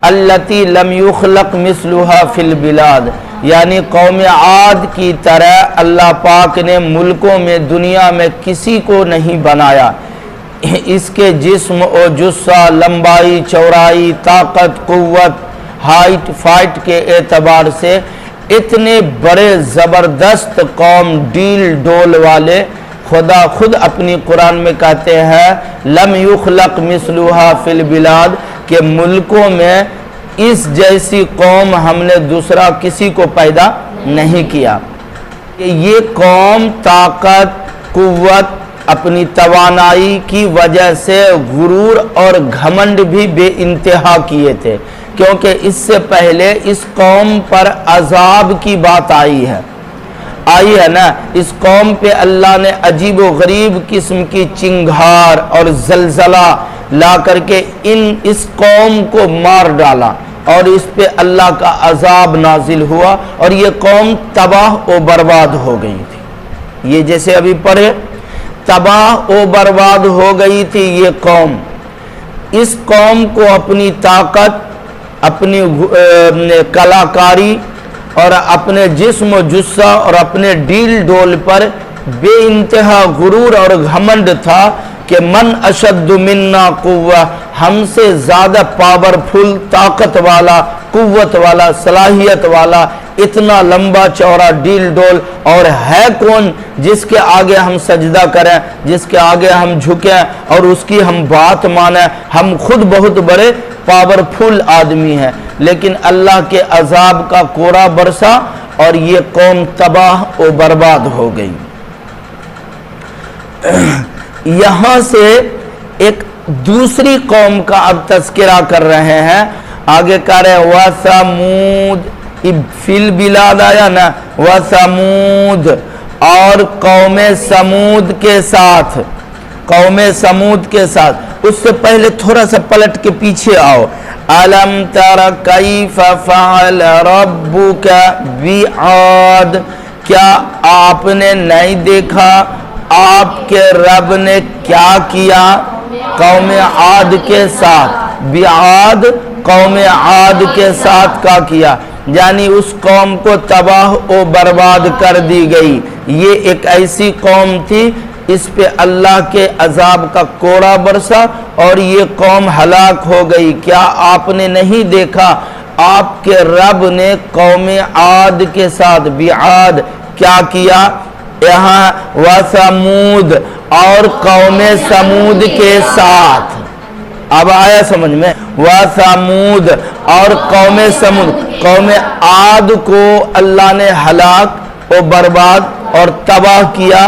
التی لم یخلق مثلها فی البلاد، یعنی قوم عاد کی طرح اللہ پاک نے ملکوں میں دنیا میں کسی کو نہیں بنایا۔ اس کے جسم و جثہ، لمبائی، چوڑائی، طاقت، قوت، ہائٹ فائٹ کے اعتبار سے اتنے بڑے زبردست قوم، ڈیل ڈول والے، خدا خود اپنی قرآن میں کہتے ہیں لم یخلق مثلها فی البلاد، کہ ملکوں میں اس جیسی قوم ہم نے دوسرا کسی کو پیدا نہیں کیا۔ یہ قوم طاقت، قوت، اپنی توانائی کی وجہ سے غرور اور گھمنڈ بھی بے انتہا کیے تھے، کیونکہ اس سے پہلے اس قوم پر عذاب کی بات آئی ہے نا۔ اس قوم پہ اللہ نے عجیب و غریب قسم کی چنگھار اور زلزلہ لا کر کے اس قوم کو مار ڈالا، اور اس پہ اللہ کا عذاب نازل ہوا، اور یہ قوم تباہ و برباد ہو گئی تھی۔ یہ جیسے ابھی پڑھے، تباہ و برباد ہو گئی تھی یہ قوم۔ اس قوم کو اپنی طاقت، اپنی کلاکاری اور اپنے جسم و جثہ اور اپنے ڈیل ڈول پر بے انتہا غرور اور گھمنڈ تھا کہ من اشد منا قوہ، ہم سے زیادہ پاورفل، طاقت والا، قوت والا، صلاحیت والا، اتنا لمبا چوڑا ڈیل ڈول اور ہے کون جس کے آگے ہم سجدہ کریں، جس کے آگے ہم جھکیں اور اس کی ہم بات مانیں۔ ہم خود بہت بڑے پاورفل آدمی ہیں، لیکن اللہ کے عذاب کا کوڑا برسا اور یہ قوم تباہ و برباد ہو گئی۔ یہاں سے ایک دوسری قوم کا اب تذکرہ کر رہے ہیں، آگے کہہ رہے ہیں وَثَمُودَ، فی البلاد آیا نا، وَثَمُودَ، اور قوم سمود کے ساتھ، قوم سمود کے ساتھ۔ اس سے پہلے تھوڑا سا پلٹ کے پیچھے آؤ، أَلَمْ تَرَ كَيْفَ فَعَلَ رَبُّكَ بِعَادٍ، کیا آپ نے نہیں دیکھا آپ کے رب نے کیا کیا قوم عاد کے ساتھ؟ بعاد، قوم عاد کے ساتھ کیا کیا، یعنی اس قوم کو تباہ و برباد کر دی گئی۔ یہ ایک ایسی قوم تھی، اس پہ اللہ کے عذاب کا کوڑا برسا اور یہ قوم ہلاک ہو گئی۔ کیا آپ نے نہیں دیکھا آپ کے رب نے قوم عاد کے ساتھ بعاد کیا کیا؟ یہاں وَثَمُودَ، اور قوم سمود کے ساتھ، اب آیا سمجھ میں؟ وَثَمُودَ، اور قوم سمود، قوم عاد کو اللہ نے ہلاک و برباد اور تباہ کیا،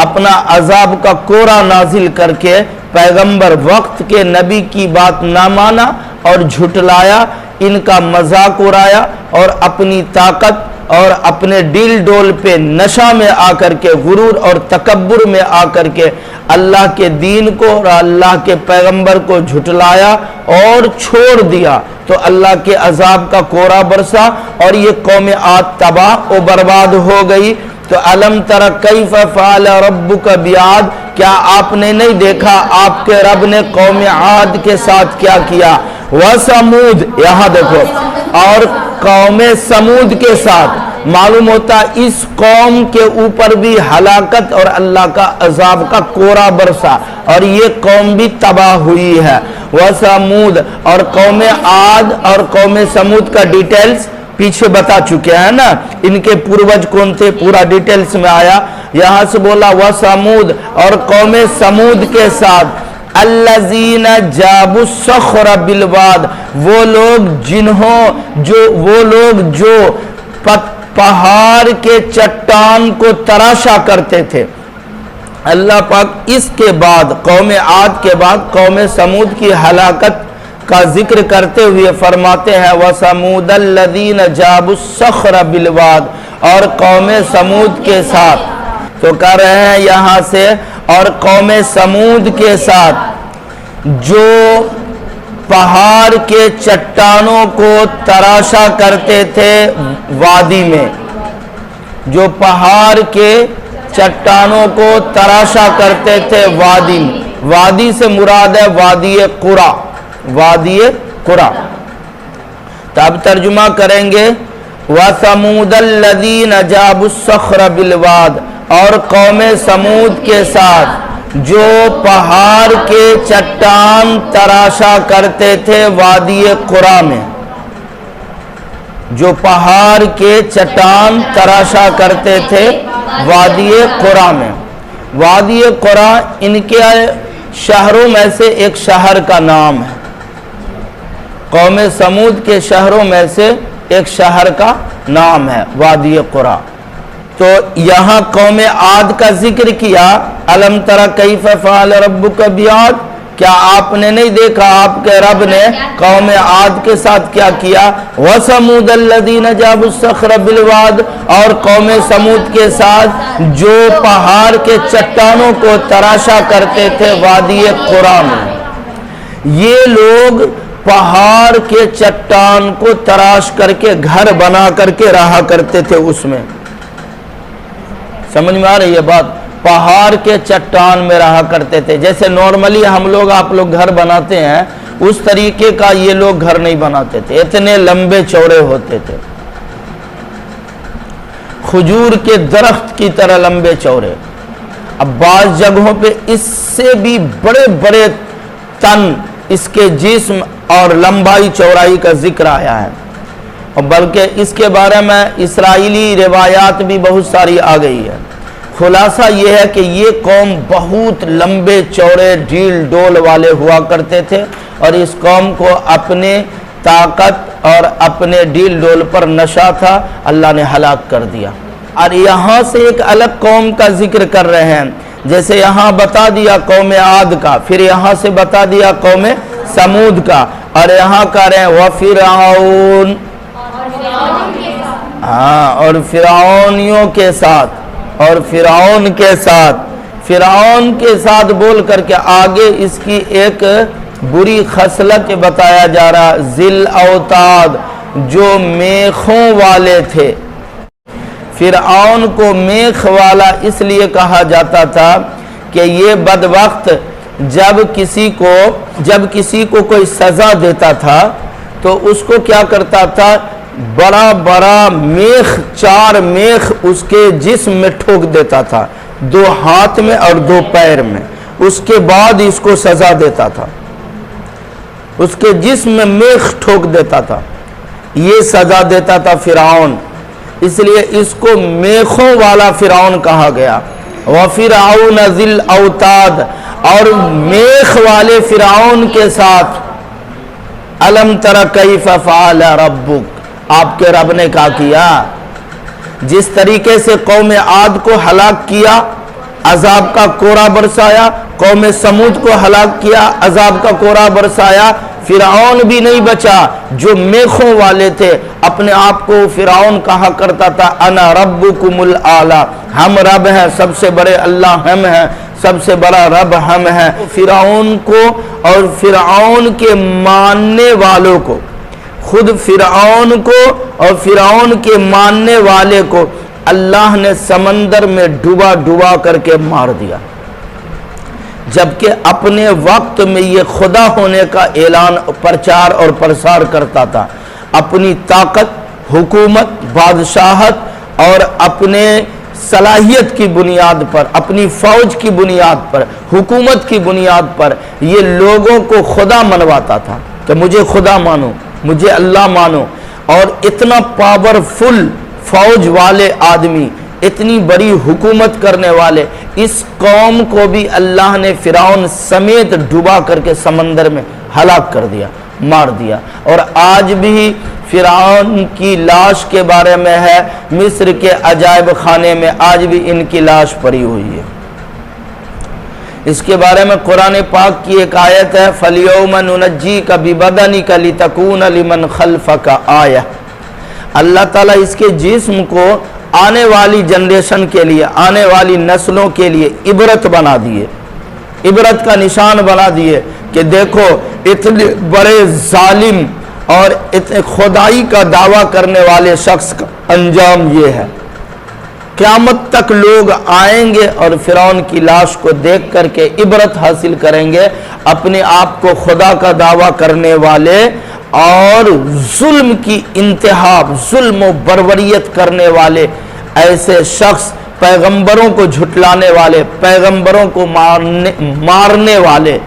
اپنا عذاب کا کوڑا نازل کر کے، پیغمبر وقت کے نبی کی بات نہ مانا اور جھٹلایا، ان کا مذاق اڑایا اور اپنی طاقت اور اپنے ڈیل ڈول پہ نشہ میں آ کر کے، غرور اور تکبر میں آ کر کے اللہ کے دین کو اور اللہ کے پیغمبر کو جھٹلایا اور چھوڑ دیا، تو اللہ کے عذاب کا کوڑا برسا اور یہ قوم عاد تباہ و برباد ہو گئی۔ تو الم تر کیف فعل ربک بعاد، کیا آپ نے نہیں دیکھا آپ کے رب نے قوم عاد کے ساتھ کیا کیا؟ وَثَمُودَ، یہاں دیکھو، اور قوم سمود کے ساتھ، معلوم ہوتا اس قوم کے اوپر بھی ہلاکت اور اللہ کا عذاب کا کوڑا برسا اور یہ قوم بھی تباہ ہوئی ہے۔ وَثَمُودَ، اور قوم عاد اور قوم سمود کا ڈیٹیلز پیچھے بتا چکے ہیں نا، ان کے پوروج کون تھے پورا ڈیٹیلز میں آیا۔ یہاں سے بولا وَثَمُودَ، اور قوم سمود کے ساتھ، الذین جابوا الصخر بالواد، وہ لوگ جو پہاڑ کے چٹان کو تراشا کرتے تھے۔ اللہ پاک اس کے بعد، قوم عاد کے بعد قوم سمود کی ہلاکت کا ذکر کرتے ہوئے فرماتے ہیں وَثَمُودَ الَّذِينَ جَابُوا الصَّخْرَ بِالْوَادِ، اور قوم سمود کے ساتھ، تو کہہ رہے ہیں یہاں سے، اور قوم سمود کے ساتھ جو پہاڑ کے چٹانوں کو تراشا کرتے تھے وادی میں، جو پہاڑ کے چٹانوں کو تراشا کرتے تھے وادی میں، وادی سے مراد ہے وادی قرا، وادی قرا، اب ترجمہ کریں گے وَثَمُودَ الَّذِينَ جَابُوا الصَّخْرَ بِالْوَادِ، اور قوم سمود کے ساتھ جو پہاڑ کے چٹان تراشا کرتے تھے وادی قرا میں، جو پہاڑ کے چٹان تراشا کرتے تھے وادی قرا میں۔ وادی قرا ان کے شہروں میں سے ایک شہر کا نام ہے، قوم سمود کے شہروں میں سے ایک شہر کا نام ہے وادی قرا۔ تو یہاں قوم عاد کا ذکر کیا، الم تر کیف فعل ربک بعاد، کیا آپ نے نہیں دیکھا آپ کے رب نے قوم عاد کے ساتھ کیا کیا؟ وَثَمُودَ الَّذِينَ جَابُوا الصَّخْرَ بِالْوَادِ، اور قوم سمود کے ساتھ جو پہاڑ کے چٹانوں کو تراشا کرتے تھے وادی قرا میں۔ یہ لوگ پہاڑ کے چٹان کو تراش کر کے گھر بنا کر کے رہا کرتے تھے اس میں۔ سمجھ میں آ رہی ہے بات؟ پہاڑ کے چٹان میں رہا کرتے تھے، جیسے نارملی ہم لوگ آپ لوگ گھر بناتے ہیں اس طریقے کا یہ لوگ گھر نہیں بناتے تھے، اتنے لمبے چوڑے ہوتے تھے، کھجور کے درخت کی طرح لمبے چوڑے۔ اب بعض جگہوں پہ اس سے بھی بڑے بڑے تن اس کے جسم اور لمبائی چوڑائی کا ذکر آیا ہے، اور بلکہ اس کے بارے میں اسرائیلی روایات بھی بہت ساری آ گئی ہے۔ خلاصہ یہ ہے کہ یہ قوم بہت لمبے چوڑے ڈھیل ڈول والے ہوا کرتے تھے، اور اس قوم کو اپنے طاقت اور اپنے ڈھیل ڈول پر نشہ تھا، اللہ نے ہلاک کر دیا۔ اور یہاں سے ایک الگ قوم کا ذکر کر رہے ہیں، جیسے یہاں بتا دیا قوم عاد کا، پھر یہاں سے بتا دیا قوم سمود کا، اور یہاں کہہ رہے ہیں وَفِرْعَوْنَ، ہاں، اور فرعونیوں کے ساتھ، اور فرعون کے ساتھ، فرعون کے ساتھ بول کر کے آگے اس کی ایک بری خصلت بتایا جا رہا، ذل اوتاد، جو میخوں والے تھے۔ فرعون کو میخ والا اس لیے کہا جاتا تھا کہ یہ بدبخت جب کسی کو کوئی سزا دیتا تھا تو اس کو کیا کرتا تھا، بڑا بڑا میخ، 4 میخ اس کے جسم میں ٹھوک دیتا تھا، 2 ہاتھ میں اور 2 پیر میں، اس کے بعد اس کو سزا دیتا تھا، اس کے جسم میں میخ ٹھوک دیتا تھا، یہ سزا دیتا تھا فرعون، اس لیے اس کو میخوں والا فرعون کہا گیا۔ وَفِرْعَوْنَ ذِي الْأَوْتَادِ، اور میخ والے فرعون کے ساتھ الم تر کیف فعل ربک، آپ کے رب نے کہا کیا، جس طریقے سے قوم عاد کو ہلاک کیا، عذاب کا کورا برسایا، قوم سمود کو ہلاک کیا، عذاب کا کورا برسایا، فرعون بھی نہیں بچا جو میخوں والے تھے۔ اپنے آپ کو فرعون کہا کرتا تھا انا ربکم الاعلی، ہم رب ہیں، سب سے بڑے اللہ ہم ہیں، سب سے بڑا رب ہم ہیں۔ فرعون کو اور فرعون کے ماننے والوں کو، خود فرعون کو اور فرعون کے ماننے والے کو اللہ نے سمندر میں ڈوبا ڈوبا کر کے مار دیا، جبکہ اپنے وقت میں یہ خدا ہونے کا اعلان، پرچار اور پرسار کرتا تھا، اپنی طاقت، حکومت، بادشاہت اور اپنے صلاحیت کی بنیاد پر، اپنی فوج کی بنیاد پر، حکومت کی بنیاد پر یہ لوگوں کو خدا منواتا تھا کہ مجھے خدا مانو، مجھے اللہ مانو۔ اور اتنا پاورفل فوج والے آدمی، اتنی بڑی حکومت کرنے والے، اس قوم کو بھی اللہ نے فرعون سمیت ڈوبا کر کے سمندر میں ہلاک کر دیا، مار دیا۔ اور آج بھی فرعون کی لاش کے بارے میں ہے، مصر کے عجائب خانے میں آج بھی ان کی لاش پڑی ہوئی ہے۔ اس کے بارے میں قرآن پاک کی ایک آیت ہے فَالْيَوْمَ نُنَجِّيكَ بِبَدَنِكَ لِتَكُونَ لِمَنْ خَلْفَكَ آیَةً، اللہ تعالیٰ اس کے جسم کو آنے والی جنریشن کے لیے، آنے والی نسلوں کے لیے عبرت بنا دیے، عبرت کا نشان بنا دیے کہ دیکھو اتنے بڑے ظالم اور اتنے خدائی کا دعویٰ کرنے والے شخص کا انجام یہ ہے۔ قیامت تک لوگ آئیں گے اور فرعون کی لاش کو دیکھ کر کے عبرت حاصل کریں گے، اپنے آپ کو خدا کا دعویٰ کرنے والے اور ظلم کی انتہا، ظلم و بربریت کرنے والے ایسے شخص، پیغمبروں کو جھٹلانے والے، پیغمبروں کو مارنے والے،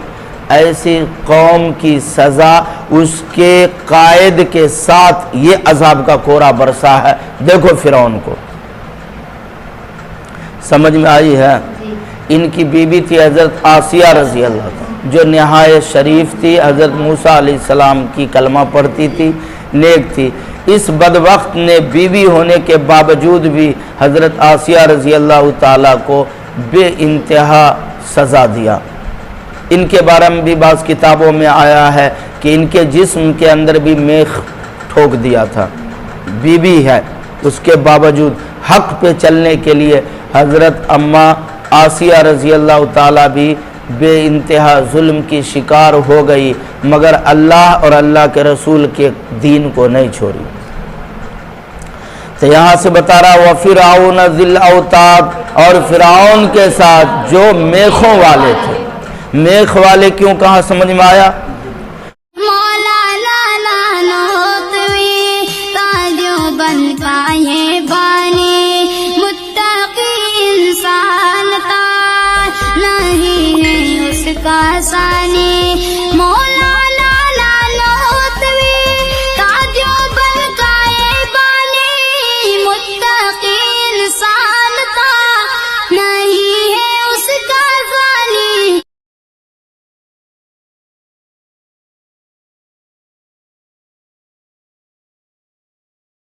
ایسی قوم کی سزا اس کے قائد کے ساتھ یہ عذاب کا کورا برسا ہے۔ دیکھو فرعون کو، سمجھ میں آئی ہے؟ ان کی بیوی تھی حضرت آسیہ رضی اللہ عنہ، جو نہایت شریف تھی، حضرت موسیٰ علیہ السلام کی کلمہ پڑھتی تھی، نیک تھی۔ اس بدبخت نے بیوی ہونے کے باوجود بھی حضرت آسیہ رضی اللہ تعالیٰ کو بے انتہا سزا دیا۔ ان کے بارے میں بھی بعض کتابوں میں آیا ہے کہ ان کے جسم کے اندر بھی میخ ٹھوک دیا تھا۔ بیوی ہے، اس کے باوجود حق پہ چلنے کے لیے حضرت اماں آسیہ رضی اللہ تعالیٰ بھی بے انتہا ظلم کی شکار ہو گئی، مگر اللہ اور اللہ کے رسول کے دین کو نہیں چھوڑی۔ تو یہاں سے بتا رہا وَفِرْعَوْنَ ذِي الْأَوْتَادِ، اور فرعون کے ساتھ جو میخوں والے تھے۔ میخ والے کیوں کہا سمجھ میں آیا؟ مولا لالا نوتوی تاجو بن پائے بانی، متقی انسان کا نہیں ہے اس کا ثانی،